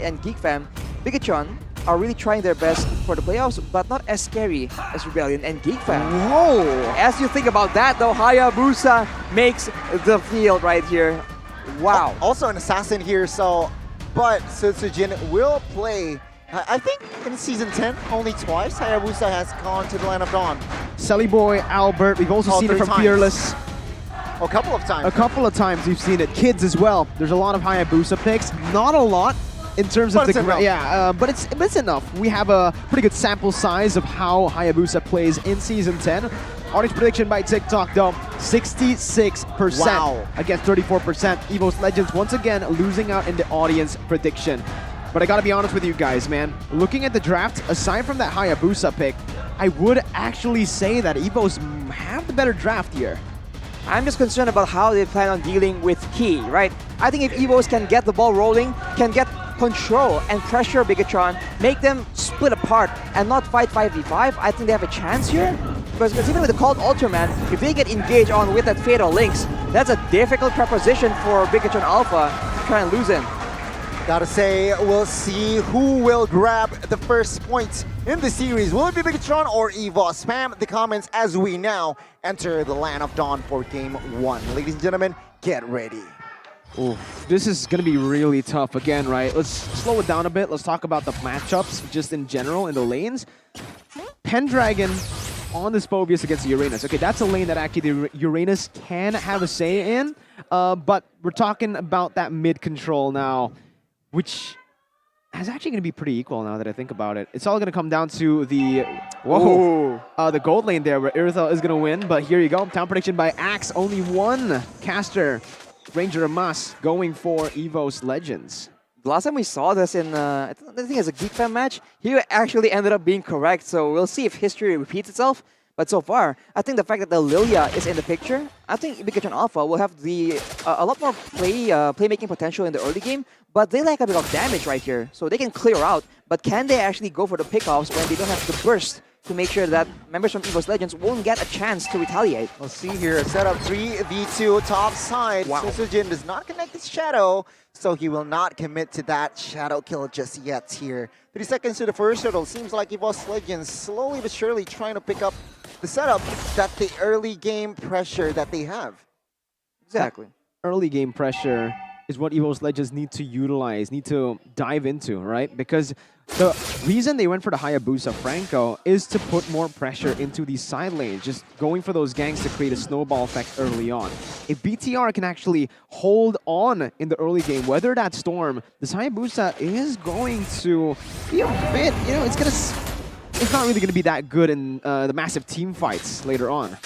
and Geek Fam, Bigatron are really trying their best for the playoffs, but not as scary as Rebellion and Geek Fam. Whoa! As you think about that, though, Hayabusa makes the field right here. Wow. Also an assassin here, but Sutsujin will play. I think in Season 10, only twice Hayabusa has gone to the Land of Dawn. Sully Boy, Albert, we've also seen it from Fearless. A couple of times. A couple of times we've seen it. Kids as well. There's a lot of Hayabusa picks. Not a lot in terms of but it's enough. We have a pretty good sample size of how Hayabusa plays in Season 10. Audience prediction by TikTok though, 66% against 34%. EVOS Legends once again losing out in the audience prediction. But I gotta be honest with you guys, man. Looking at the draft, aside from that Hayabusa pick, I would actually say that EVOS have the better draft here. I'm just concerned about how they plan on dealing with Key, right? I think if EVOS can get the ball rolling, can get control and pressure Bigatron, make them split apart and not fight 5v5, I think they have a chance here. Because even with the Called Ultraman, if they get engaged on with that Fatal Links, that's a difficult proposition for Bigatron Alpha to try and lose in. Gotta say, we'll see who will grab the first points in the series. Will it be Bigatron or EVOS? Spam the comments as we now enter the Land of Dawn for Game 1. Ladies and gentlemen, get ready. Ooh, this is going to be really tough again, right? Let's slow it down a bit. Let's talk about the matchups just in general in the lanes. Pendragon on this Phobius against the Uranus. Okay, that's a lane that actually the Uranus can have a say in, but we're talking about that mid control now, which is actually going to be pretty equal now that I think about it. It's all going to come down to the the gold lane there where Irithel is going to win, but here you go. Town prediction by Axe. Only one caster, Ranger Amas, going for EVOS Legends. The last time we saw this in, I think it's a Geek Fam match, he actually ended up being correct, so we'll see if history repeats itself. But so far, I think the fact that the Lilia is in the picture, I think Bigatron Alpha will have the a lot more playmaking potential in the early game, but they lack a bit of damage right here, so they can clear out. But can they actually go for the pickoffs when they don't have the burst to make sure that members from EVOS Legends won't get a chance to retaliate? We'll see here, set up 3v2 top side. Wow. Susujin does not connect his Shadow, so he will not commit to that Shadow kill just yet here. 30 seconds to the first shuttle. Seems like EVOS Legends slowly but surely trying to pick up the setup, that the early game pressure that they have. Exactly. Early game pressure is what EVOS Legends need to utilize, need to dive into, right? Because the reason they went for the Hayabusa Franco is to put more pressure into these side lanes, just going for those ganks to create a snowball effect early on. If BTR can actually hold on in the early game, weather that storm, this Hayabusa is going to be a bit, you know, it's not really going to be that good in the massive team fights later on.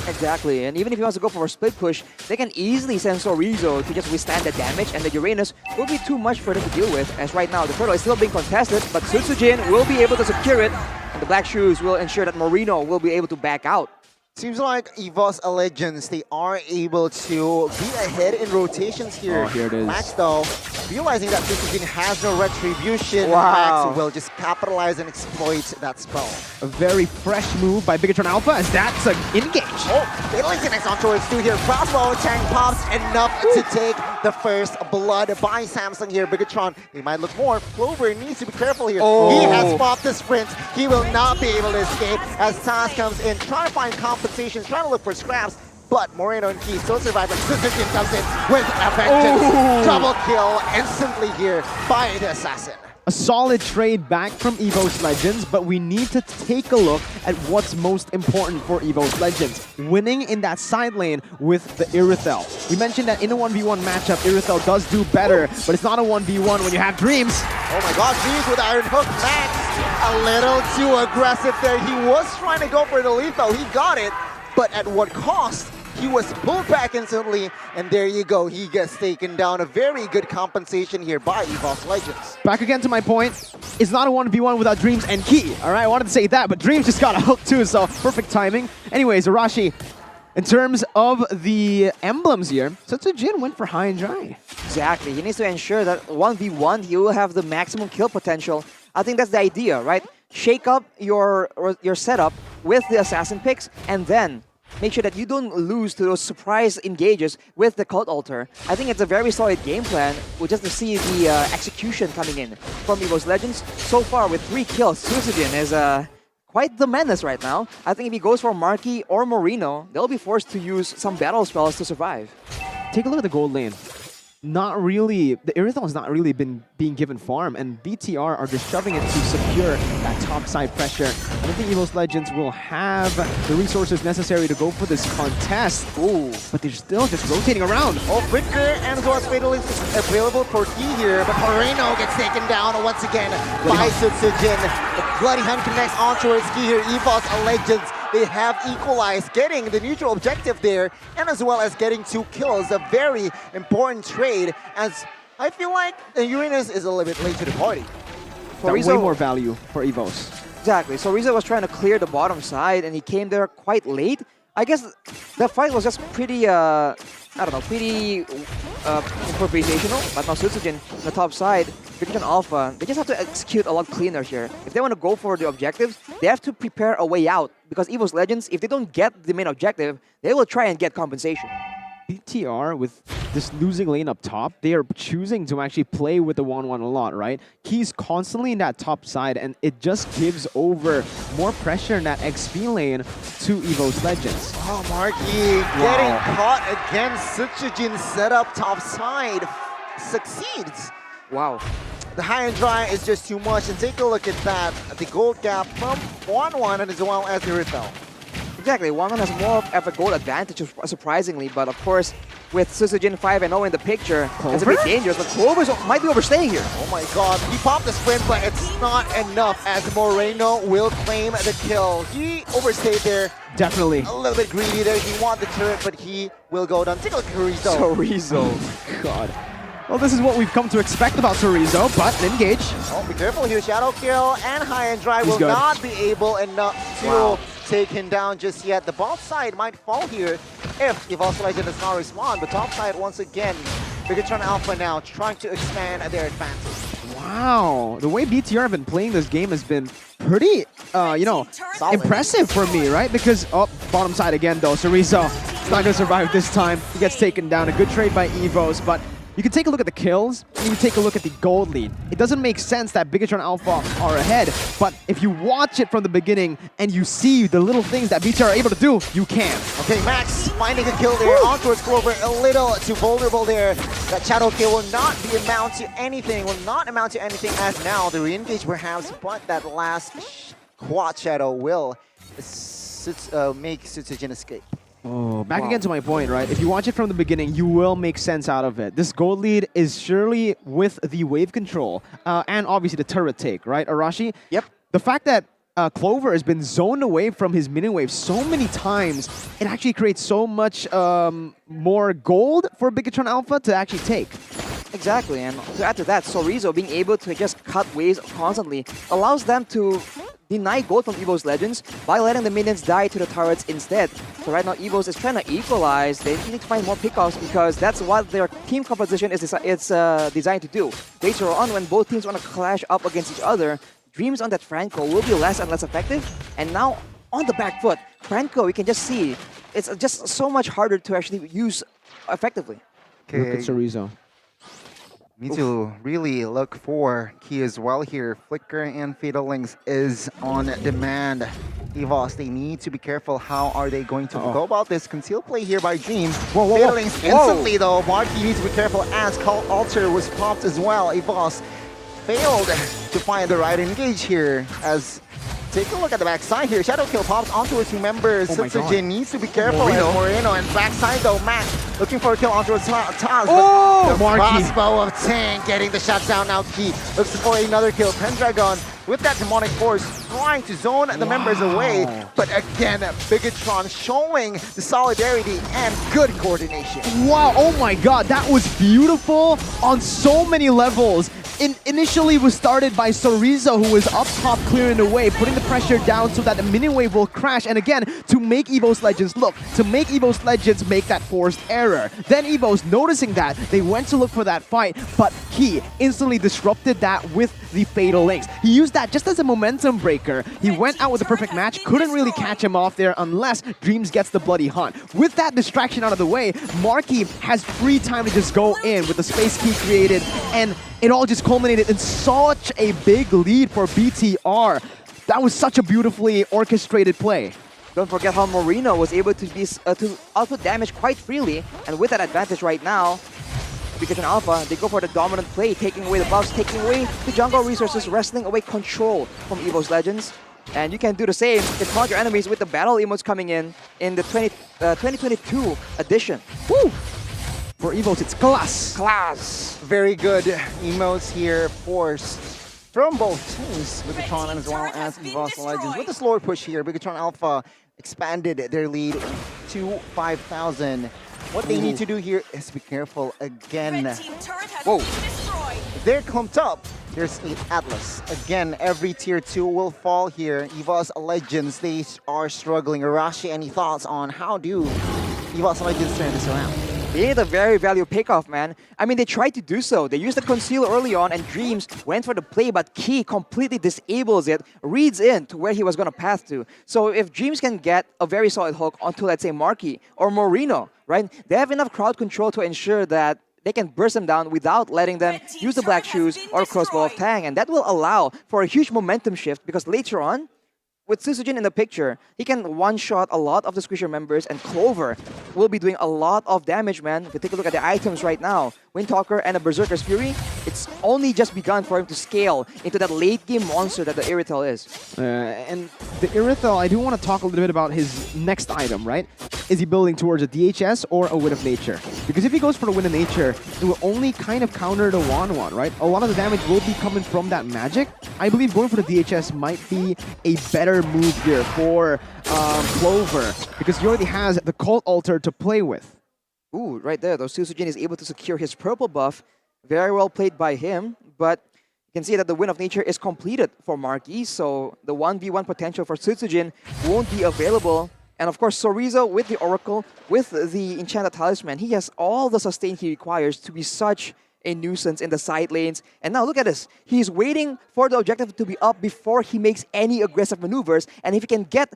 Exactly, and even if he wants to go for a split push, they can easily send Sorizo to just withstand the damage, and the Uranus will be too much for them to deal with, as right now the turtle is still being contested, but Sutsujin will be able to secure it, and the Black Shoes will ensure that Moreno will be able to back out. Seems like EVOS Legends, they are able to be ahead in rotations here. Oh, here it is. Max, though, realizing that Sutsujin has no retribution, Wow. Max will just capitalize and exploit that spell. A very fresh move by Bigatron Alpha, as that's an engage. Oh, Fatal connects on towards 2 here. Crossbow, tank pops, enough to take the first blood by Samsung here. Bigatron, he might look more. Clover needs to be careful here. Oh. He has popped the sprint. He will not be able to escape as Taz comes in, trying to find compensation, trying to look for scraps. But Moreno and Key still survive, but Suzuki comes in with a vengeance. Double kill instantly here by the Assassin. A solid trade back from EVOS Legends, but we need to take a look at what's most important for EVOS Legends. Winning in that side lane with the Irithel. We mentioned that in a 1v1 matchup, Irithel does do better, but it's not a 1v1 when you have Dreams. Oh my god, Dreams with Iron Hook. Max, a little too aggressive there. He was trying to go for the lethal. He got it, but at what cost? He was pulled back instantly, and there you go. He gets taken down. A very good compensation here by EVOS Legends. Back again to my point, it's not a 1v1 without Dreams and Key. All right, I wanted to say that, but Dreams just got a hook too, so perfect timing. Anyways, Arashi, in terms of the emblems here, Sutsujin went for high and dry. Exactly, he needs to ensure that 1v1 he will have the maximum kill potential. I think that's the idea, right? Shake up your setup with the assassin picks, and then make sure that you don't lose to those surprise engages with the Cult Altar. I think it's a very solid game plan. We'll just to see the execution coming in from EVOS Legends. So far, with 3 kills, Susujin is quite the menace right now. I think if he goes for Marky or Moreno, they'll be forced to use some battle spells to survive. Take a look at the gold lane. Not really, the Irithon's not really been being given farm, and BTR are just shoving it to secure that top side pressure. I don't think EVOS Legends will have the resources necessary to go for this contest. Ooh, but they're still just rotating around. Oh, Flicker and as well as Fatal is available for key here, but Moreno gets taken down once again by Sutsujin. The Bloody Hand connects onto his key here. EVOS Legends, they have equalized, getting the neutral objective there, and as well as getting 2 kills. A very important trade, as I feel like Uranus is a little bit late to the party. Got way more value for EVOS. Exactly. So Riza was trying to clear the bottom side, and he came there quite late. I guess the fight was just pretty, I don't know, pretty improvisational. But now Sutsujin on the top side, Vision Alpha, they just have to execute a lot cleaner here. If they want to go for the objectives, they have to prepare a way out. Because EVOS Legends, if they don't get the main objective, they will try and get compensation. BTR, with this losing lane up top, they are choosing to actually play with the 1-1 a lot, right? He's constantly in that top side, and it just gives over more pressure in that XP lane to EVOS Legends. Oh, Marky getting caught against Sutsujin setup top side. Succeeds. Wow. The high and dry is just too much, and take a look at that. The gold gap from 1-1 and as well as the Rithel. Exactly, 1-1 has more of a goal advantage, surprisingly, but of course, with Susujin 5-0 in the picture, it's a bit dangerous, but Clover might be overstaying here. Oh my god, he popped the sprint, but it's not enough as Moreno will claim the kill. He overstayed there. Definitely. A little bit greedy there. He wanted the turret, but he will go down. Take a look at Rizzo. Chorizo. God. Well, this is what we've come to expect about Chorizo, but engage. Oh, be careful here. Shadow kill and high and dry will not be able enough to take him down just yet. The bot side might fall here if EVOS Legend does not respond, but top side once again, Bigatron Alpha now trying to expand their advantage. Wow, the way BTR have been playing this game has been pretty, you know, impressive for me, right? Because, oh, bottom side again though, Chorizo not gonna survive this time. He gets taken down. A good trade by EVOS, but you can take a look at the kills, and you can take a look at the gold lead. It doesn't make sense that Bigatron Alpha are ahead, but if you watch it from the beginning and you see the little things that BTR are able to do, you can. Okay, Max finding a kill there on towards Clover, a little too vulnerable there. That shadow kill will not amount to anything, as now the re-engage perhaps, but that last quad shadow will make Sutsujin escape. Oh, back again to my point, right? If you watch it from the beginning, you will make sense out of it. This gold lead is surely with the wave control and obviously the turret take, right, Arashi? Yep. The fact that Clover has been zoned away from his mini wave so many times, it actually creates so much more gold for Bigatron Alpha to actually take. Exactly, and to add to that, Chorizo being able to just cut waves constantly allows them to deny gold from EVOS Legends by letting the minions die to the turrets instead. So right now EVOS is trying to equalize. They need to find more pickoffs because that's what their team composition is designed to do. Later on, when both teams want to clash up against each other, Dreams on that Franco will be less and less effective. And now on the back foot, Franco, you can just see, it's just so much harder to actually use effectively. Okay. Look at Chorizo. Need to really look for key as well here. Flicker and Fatal Links is on demand. EVOS, they need to be careful. How are they going to go about this? Conceal play here by Dream. Fatal Links instantly though. Marky needs to be careful as Call Alter was popped as well. EVOS failed to find the right engage here as take a look at the backside here. Shadow kill pops onto his two members. Sutsujin needs to be careful. Moreno and backside though. Max looking for a kill onto his Taz. Oh, the crossbow of Tang getting the shot down now. Key looks for another kill. Pendragon with that demonic force trying to zone the members away. But again, Bigatron showing the solidarity and good coordination. Wow, oh my god, that was beautiful on so many levels. initially was started by Sorizo, who was up top clearing the way, putting the pressure down so that the mini wave will crash. And again, to make EVOS Legends make that forced error. Then EVOS, noticing that, they went to look for that fight, but Key instantly disrupted that with the Fatal Links. He used that just as a momentum breaker. He went out with the perfect match, couldn't really catch him off there unless Dreams gets the Bloody Hunt. With that distraction out of the way, Marky has free time to just go in with the space key created, and it all just culminated in such a big lead for BTR. That was such a beautifully orchestrated play. Don't forget how Moreno was able to output damage quite freely, and with that advantage right now, Pikachu Alpha, they go for the dominant play, taking away the buffs, taking away the jungle resources, wrestling away control from EVOS Legends. And you can do the same to taunt your enemies with the battle emotes coming in the 2022 edition. Woo! For EVOS, it's class. Class! Very good emotes here, forced from both teams, Bigatron and as well as EVOS Legends. With the slower push here, Bigatron Alpha expanded their lead to 5,000. What they need to do here is be careful again. Whoa! They're clumped up. There's 8 Atlas. Again, every tier 2 will fall here. EVOS Legends, they are struggling. Arashi, any thoughts on how do EVOS Legends turn this around? They need a very value pickoff, man. I mean, they tried to do so. They used the conceal early on, and Dreams went for the play, but Key completely disables it, reads in to where he was going to path to. So if Dreams can get a very solid hook onto, let's say, Marky or Moreno, right? They have enough crowd control to ensure that they can burst them down without letting them use the Black Shoes or Crossbow of Tang. And that will allow for a huge momentum shift, because later on, with Susujin in the picture, he can one-shot a lot of the Squisher members, and Clover will be doing a lot of damage, man. If you take a look at the items right now, Windtalker and a Berserker's Fury, it's only just begun for him to scale into that late-game monster that the Irithel is. And the Irithel, I do want to talk a little bit about his next item, right? Is he building towards a DHS or a Wind of Nature? Because if he goes for the Wind of Nature, it will only kind of counter the 1-1, right? A lot of the damage will be coming from that magic. I believe going for the DHS might be a better move here for Clover, because he already has the Cult Altar to play with. Ooh, right there, though, Susujin is able to secure his purple buff. Very well played by him, but you can see that the Wind of Nature is completed for Marky, so the 1v1 potential for Susujin won't be available. And of course, Sorizo with the Oracle, with the Enchanted Talisman, he has all the sustain he requires to be such a nuisance in the side lanes. And now look at this. He's waiting for the objective to be up before he makes any aggressive maneuvers. And if he can get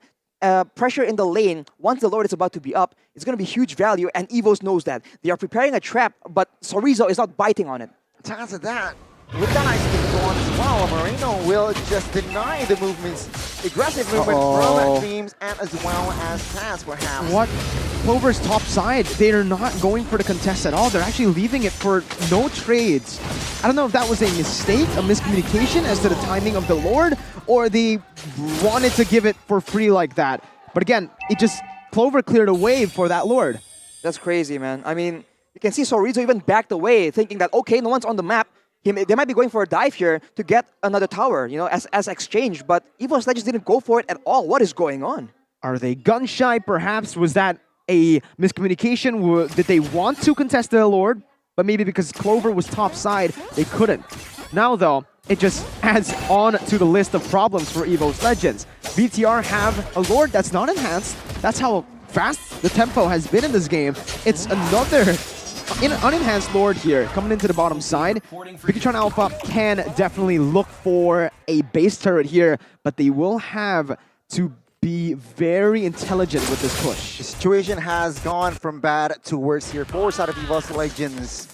pressure in the lane once the Lord is about to be up, it's going to be huge value, and EVOS knows that. They are preparing a trap, but Sorizo is not biting on it. To answer that, with that ice kick going as well, Moreno will just deny the movements, aggressive movement from Dreams and as well as Taz, perhaps. What? Clover's top side, they are not going for the contest at all. They're actually leaving it for no trades. I don't know if that was a mistake, a miscommunication as to the timing of the Lord, or they wanted to give it for free like that. But again, it just, Clover cleared a wave for that Lord. That's crazy, man. I mean, you can see Sorizo even backed away, thinking that, okay, no one's on the map. They might be going for a dive here to get another tower, you know, as exchange. But EVOS Legends didn't go for it at all. What is going on? Are they gun shy, perhaps? Was that a miscommunication? Did they want to contest the Lord? But maybe because Clover was top side, they couldn't. Now, though, it just adds on to the list of problems for EVOS Legends. BTR have a Lord that's not enhanced. That's how fast the tempo has been in this game. It's another unenhanced Lord here coming into the bottom side. Bigatron Alpha can definitely look for a base turret here, but they will have to be very intelligent with this push. The situation has gone from bad to worse here. Forward side of EVOS Legends.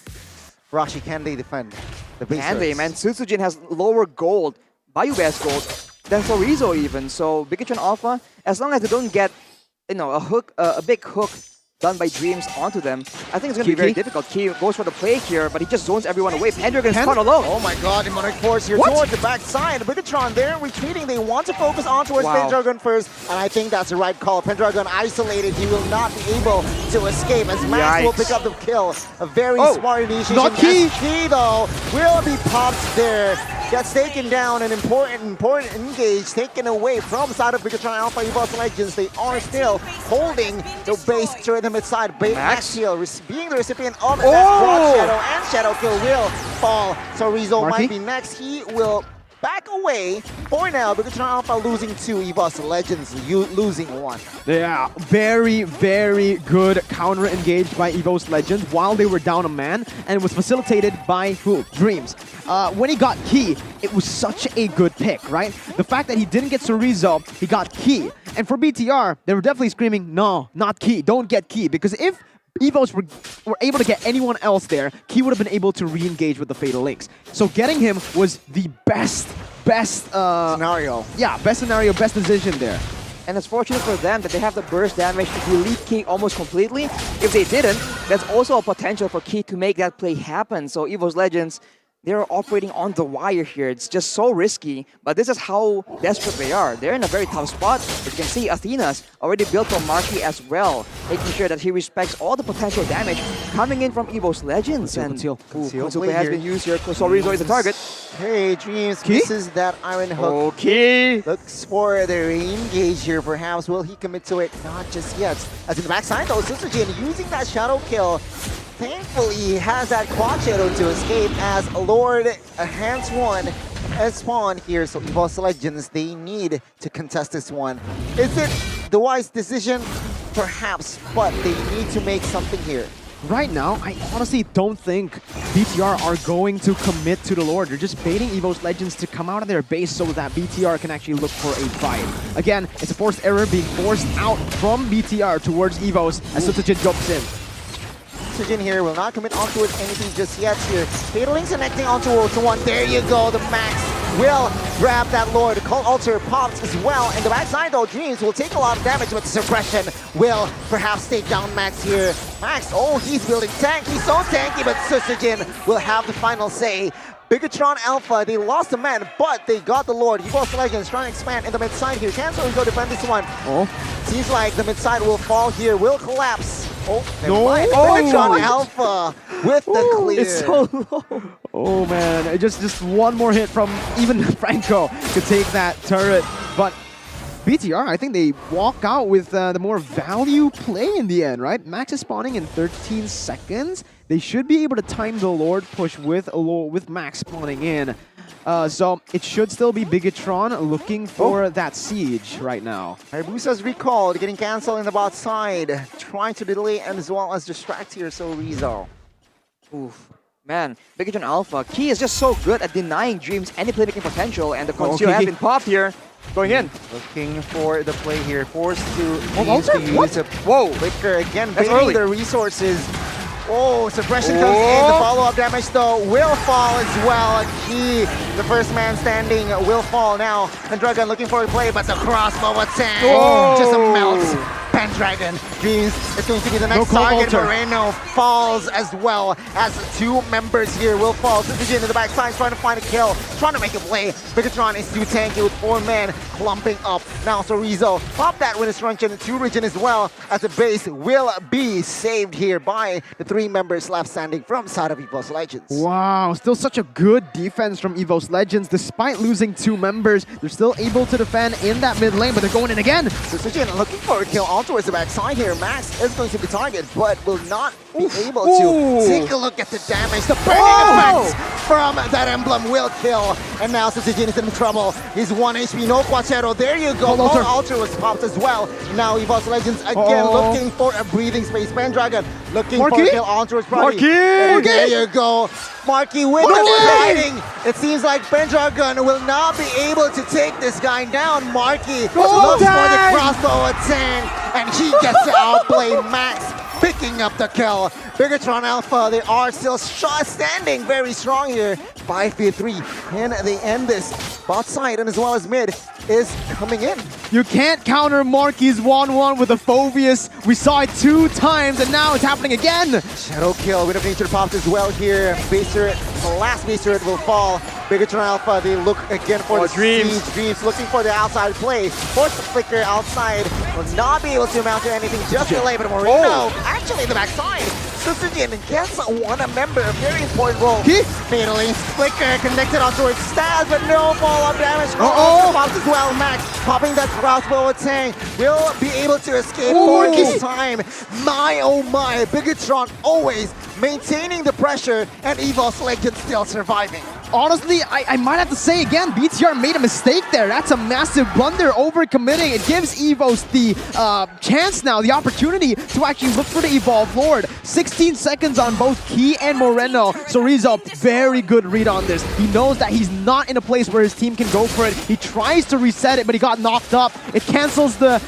Rashi, can they defend the base Can they, turrets? man? Susujin has lower gold, Bayou best gold, than Sorizo even. So Bigatron Alpha, as long as they don't get, you know, a big hook done by Dreams onto them, I think it's going to be very difficult. Key goes for the play here, but he just zones everyone away. Pendragon's caught alone. Oh my god, Demonic Force here towards the backside. Bigatron, they're retreating. They want to focus on towards Pendragon first, and I think that's the right call. Pendragon isolated. He will not be able to escape as Max will pick up the kill. A very smart initiation. Not Key. Key, though, will be popped there. gets taken down. An important engage taken away from side of Bigatron Alpha EVOS Legends. They are still holding the base to the mid side. Max here being the recipient of that Broad Shadow, and Shadow Kill will fall. So Rizzo might be next. He will back away for now. Bigatron Alpha losing 2, EVOS Legends losing 1. Yeah, very, very good counter engaged by EVOS Legends while they were down a man, and it was facilitated by who? Dreams. When he got Key, it was such a good pick, right? The fact that he didn't get Cerezo, he got Key. And for BTR, they were definitely screaming, no, not Key, don't get Key, because if EVOS were able to get anyone else there, Key would have been able to re-engage with the Fatal Links. So getting him was the best scenario. Yeah, best scenario, best decision there. And it's fortunate for them that they have the burst damage to delete Key almost completely. If they didn't, there's also a potential for Key to make that play happen. So EVOS Legends, they're operating on the wire here. It's just so risky, but this is how desperate they are. They're in a very tough spot. As you can see, Athena's already built for Marky as well, making sure that he respects all the potential damage coming in from EVOS Legends. Conceal. Conceal has been used here. Sorizo is the target. Hey, Dreams, Key? this is that Iron Hook. Okay. Looks for the re-engage here, perhaps. Will he commit to it? Not just yet. As in the backside, though, Susujin using that Shadow Kill. Thankfully, he has that Quad Shadow to escape as Lord hands one as spawn here. So EVOS Legends, they need to contest this one. Is it the wise decision? Perhaps, but they need to make something here. Right now, I honestly don't think BTR are going to commit to the Lord. They're just baiting EVOS Legends to come out of their base so that BTR can actually look for a fight. Again, it's a forced error being forced out from BTR towards EVOS as Sutsujin jumps in. Susujin here will not commit onto it anything just yet here. Fatal Links connecting onto one. There you go, the Max will grab that Lord. Cold Altar pops as well. And the backside though, Dreams will take a lot of damage, but Suppression will perhaps take down Max here. Max, oh, he's building tank. He's so tanky, but Susujin will have the final say. Bigatron Alpha, they lost a man, but they got the Lord. EVOS Legends trying to expand in the mid side here. Can Sorizo defend this one? Oh. Seems like the mid side will fall here, will collapse. Oh, never No. mind. Oh. Bigatron Alpha with the clear. It's so low. Oh man, just one more hit from even Franco to take that turret. But BTR, I think they walk out with the more value play in the end, right? Max is spawning in 13 seconds. They should be able to time the Lord push with Max spawning in. So it should still be Bigatron looking for that siege right now. Hayabusa's recalled, getting cancelled in the bot side. Trying to delay and as well as distract here, so Rizzo. Oof. Man, Bigatron Alpha, Key is just so good at denying Dreams any playmaking potential, and the Conceal has been popped here. Going in. Looking for the play here, forced to Altar? use a flicker again, baiting the resources. Oh, Suppression comes in. The follow-up damage though will fall as well. Key, the first man standing, will fall now. Pendragon looking for a play, but the crossbow attack just melts. Pendragon, Dreams is going to be the next target. Moreno falls as well as 2 members here will fall. Susujin in the backside trying to find a kill, trying to make a play. Bigatron is too tanky with 4 men clumping up. Now Sorizo pop that with his truncheon, 2 Region as well, as the base will be saved here by the 3 members left standing from side of EVOS Legends. Wow, still such a good defense from EVOS Legends. Despite losing 2 members, they're still able to defend in that mid lane, but they're going in again. Susujin looking for a kill on towards the backside here. Max is going to be target, but will not be able to. Take a look at the damage. The burning effect from that emblem will kill. And now Susujin is in trouble. He's 1 HP, no Quachero. There you go. Cold Altar was popped as well. Now EVOS Legends again looking for a breathing space. Pendragon looking for a kill on towards Marky. There you go. Marky with the sliding. It seems like Pendragon will not be able to take this guy down. Marky looks for the crossbow attack, and he gets to outplay Max, picking up the kill. Bigatron Alpha, they are still standing very strong here. 5v3. Can they end this? Bot side and as well as mid is coming in. You can't counter Marky's 1-1 with a Phobius. We saw it 2 times and now it's happening again. Shadow kill, Wind of Nature popped as well here. Base turret, the last base turret will fall. Bigatron Alpha, they look again for the Dreams. siege. Dreams looking for the outside play. Force the flicker outside. Will not be able to mount to anything, just delay, but Moreno actually in the backside. Sutsujin gets one member, a very important role. Key? Fatally, Flicker connected onto its stats, but no follow-up damage. Uh-oh. Pops as well. Max popping that crossbow attack will be able to escape Ooh. for this time. My oh my, Bigatron always maintaining the pressure, and EVOS Legend still surviving. Honestly, I might have to say again, BTR made a mistake there. That's a massive blunder, overcommitting. It gives EVOS the chance now, the opportunity to actually look for the Evolve Lord. 16 seconds on both Key and Moreno. So Rizzo, very good read on this. He knows that he's not in a place where his team can go for it. He tries to reset it, but he got knocked up. It cancels the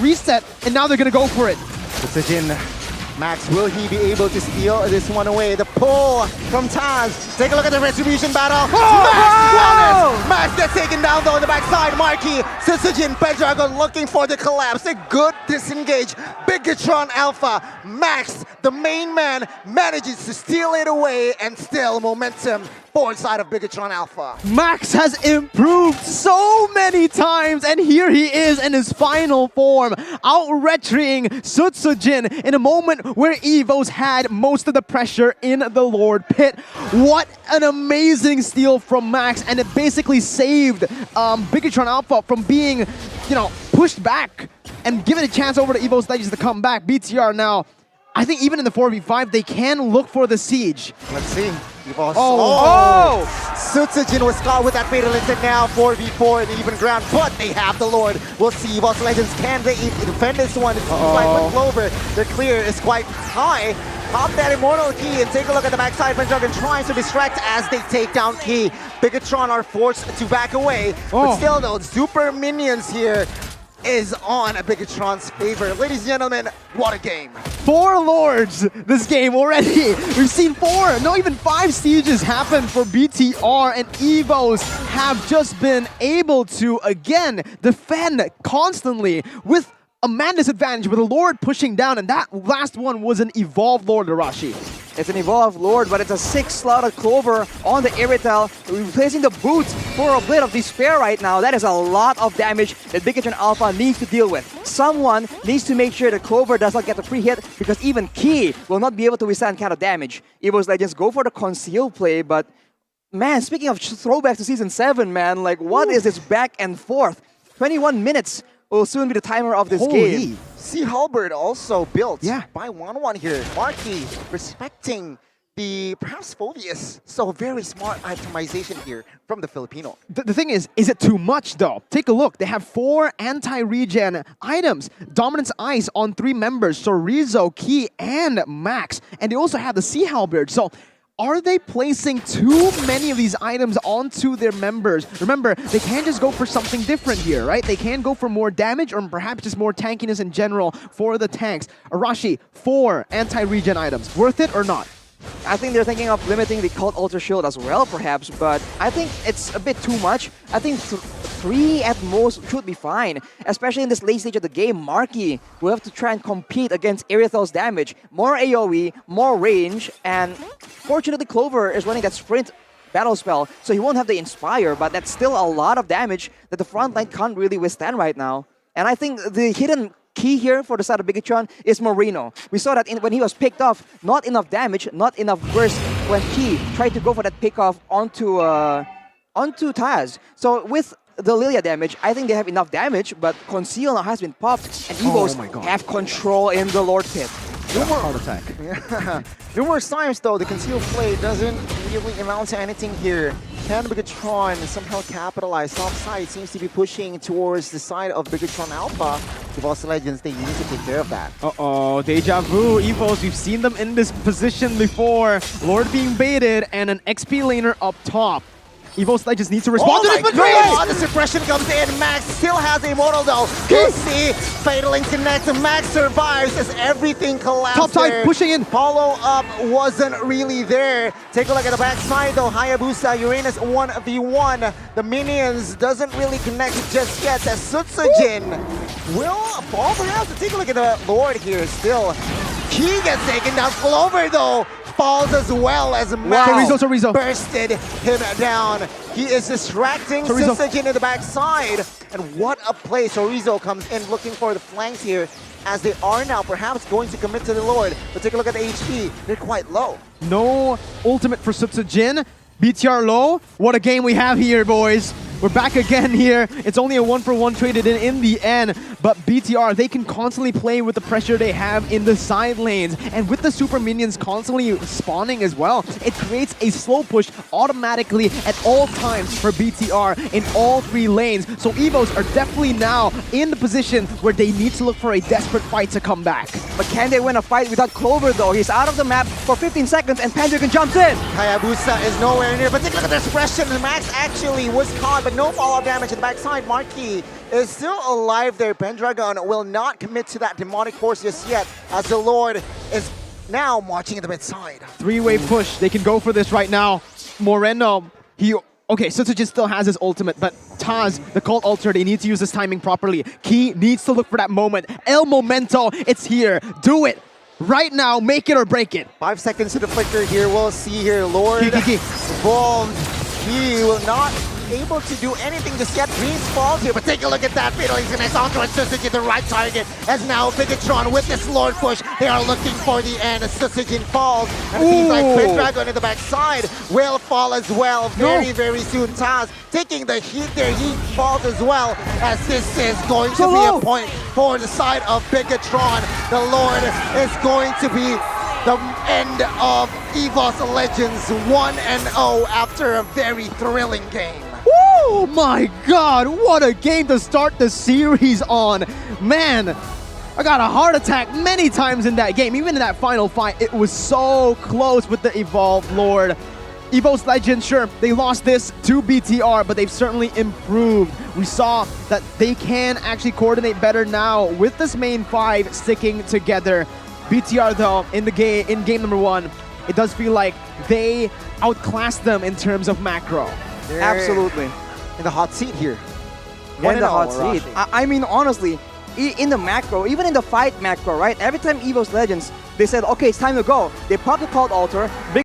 reset, and now they're gonna go for it. Sutsujin. Max, will he be able to steal this one away? The pull from Taz. Take a look at the retribution battle. Max! Max gets taken down though on the backside. Marky, Sutsujin, Pendragon looking for the collapse. A good disengage. Bigatron Alpha. Max, the main man, manages to steal it away, and still momentum forward side of Bigatron Alpha. Max has improved so many times, and here he is in his final form, out-retrying Sutsujin in a moment where EVOS had most of the pressure in the Lord Pit. What an amazing steal from Max, and it basically saved Bigatron Alpha from being, pushed back and given a chance over to EVOS Legends to come back. BTR now, I think even in the 4v5, they can look for the siege. Let's see. EVOS. Oh. Sutsujin was caught with that fatal intent now. 4v4 in the even ground, but they have the Lord. We'll see. EVOS Legends, can they defend this one? It seems like with Clover, their clear is quite high. Pop that Immortal Key and take a look at the backside. Pendragon trying to distract as they take down Key. Bigatron are forced to back away, but still though, super minions here is on Bigatron's favor. Ladies and gentlemen, what a game. 4 Lords this game already. We've seen 4, no even 5 sieges happen for BTR, and EVOS have just been able to, again, defend constantly with a man disadvantage with a Lord pushing down, and that last one was an Evolved Lord, Arashi. It's an Evolved Lord, but it's a 6-slotted Clover on the Irital, replacing the boots for a Blade of Despair right now. That is a lot of damage that Bigatron Alpha needs to deal with. Someone needs to make sure that Clover does not get the free hit, because even Key will not be able to withstand kind of damage. EVOS Legends go for the conceal play, but man, speaking of throwbacks to Season 7, man, like what is this back and forth? 21 minutes will soon be the timer of this game. Sea Halberd also built by 1-1 here. Marky respecting the perhaps Phobius. So very smart itemization here from the Filipino. The thing is it too much though? Take a look. They have 4 anti-regen items. Dominance Ice on 3 members. So Rizzo, Key, and Max. And they also have the Sea Halberd. So are they placing too many of these items onto their members? Remember, they can't just go for something different here, right? They can go for more damage or perhaps just more tankiness in general for the tanks. Arashi, 4 anti-regen items. Worth it or not? I think they're thinking of limiting the Cult Ultra Shield as well, perhaps, but I think it's a bit too much. I think 3 at most should be fine, especially in this late stage of the game. Marky will have to try and compete against Irithal's damage. More AoE, more range, and fortunately Clover is running that Sprint battle spell, so he won't have the Inspire, but that's still a lot of damage that the front line can't really withstand right now. And I think the hidden key here for the side of Bigatron is Moreno. We saw that when he was picked off, not enough damage, not enough burst when Key tried to go for that pick off onto Taz. So with the Lilia damage, I think they have enough damage, but Conceal now has been popped, and EVOS have control in the Lord Pit. Heart attack. Yeah. Numerous times though, the concealed play doesn't really amount to anything here. Can Bigatron somehow capitalize? Top side seems to be pushing towards the side of Bigatron Alpha. EVOS Legends, they need to take care of that. Uh-oh, deja vu. EVOS, we've seen them in this position before. Lord being baited and an XP laner up top. EVOS Legends needs to respond to this, but the suppression comes in. Max still has a Immortal though. You see, Fataling connects. Max survives as everything collapses. Top side pushing in. Follow-up wasn't really there. Take a look at the backside though. Hayabusa, Uranus 1v1. The minions doesn't really connect just yet. As Sutsujin will fall perhaps. Take a look at the Lord here still. He gets taken down. Clover though falls as well as Max bursted him down. He is distracting Sutsujin in the backside. And what a play. Chorizo comes in looking for the flanks here as they are now perhaps going to commit to the Lord. But take a look at the HP. They're quite low. No ultimate for Sutsujin. BTR low. What a game we have here, boys. We're back again here. It's only a 1-for-1 traded in the end, but BTR, they can constantly play with the pressure they have in the side lanes. And with the super minions constantly spawning as well, it creates a slow push automatically at all times for BTR in all 3 lanes. So EVOS are definitely now in the position where they need to look for a desperate fight to come back. But can they win a fight without Clover though? He's out of the map for 15 seconds and Pendragon jumps in. Hayabusa is nowhere near, but take a look at this expression. Max actually was caught, but no follow-up damage in the backside. Marquis is still alive there. Pendragon will not commit to that demonic force just yet, as the Lord is now marching at the mid-side. 3-way push. They can go for this right now. Moreno, okay, Sutsujin still has his ultimate, but Taz, the Cult Altar, they need to use this timing properly. Key needs to look for that moment. El Momento, it's here. Do it. Right now, make it or break it. 5 seconds to the flicker here. We'll see here. Lord involved. He will not able to do anything just yet. Greens falls here, but take a look at that. Fatal Incident onto Sutsujin, the right target. As now Bigatron with this Lord push, they are looking for the end. Sutsujin falls, and it seems like Pendragon in the backside will fall as well very soon. Taz taking the heat there. He falls as well, as this is going to be a point for the side of Bigatron. The Lord is going to be the end of EVOS Legends 1-0 after a very thrilling game. Oh my god, what a game to start the series on. Man, I got a heart attack many times in that game. Even in that final fight, it was so close with the Evolved Lord. EVOS Legends, sure, they lost this to BTR, but they've certainly improved. We saw that they can actually coordinate better now with this main 5 sticking together. BTR though, in game number 1, it does feel like they outclassed them in terms of macro. They're Absolutely. in the hot seat here. In the hot seat. I mean, honestly, in the macro, even in the fight macro, right? Every time EVOS Legends, they said, okay, it's time to go. They pop the Cult Altar.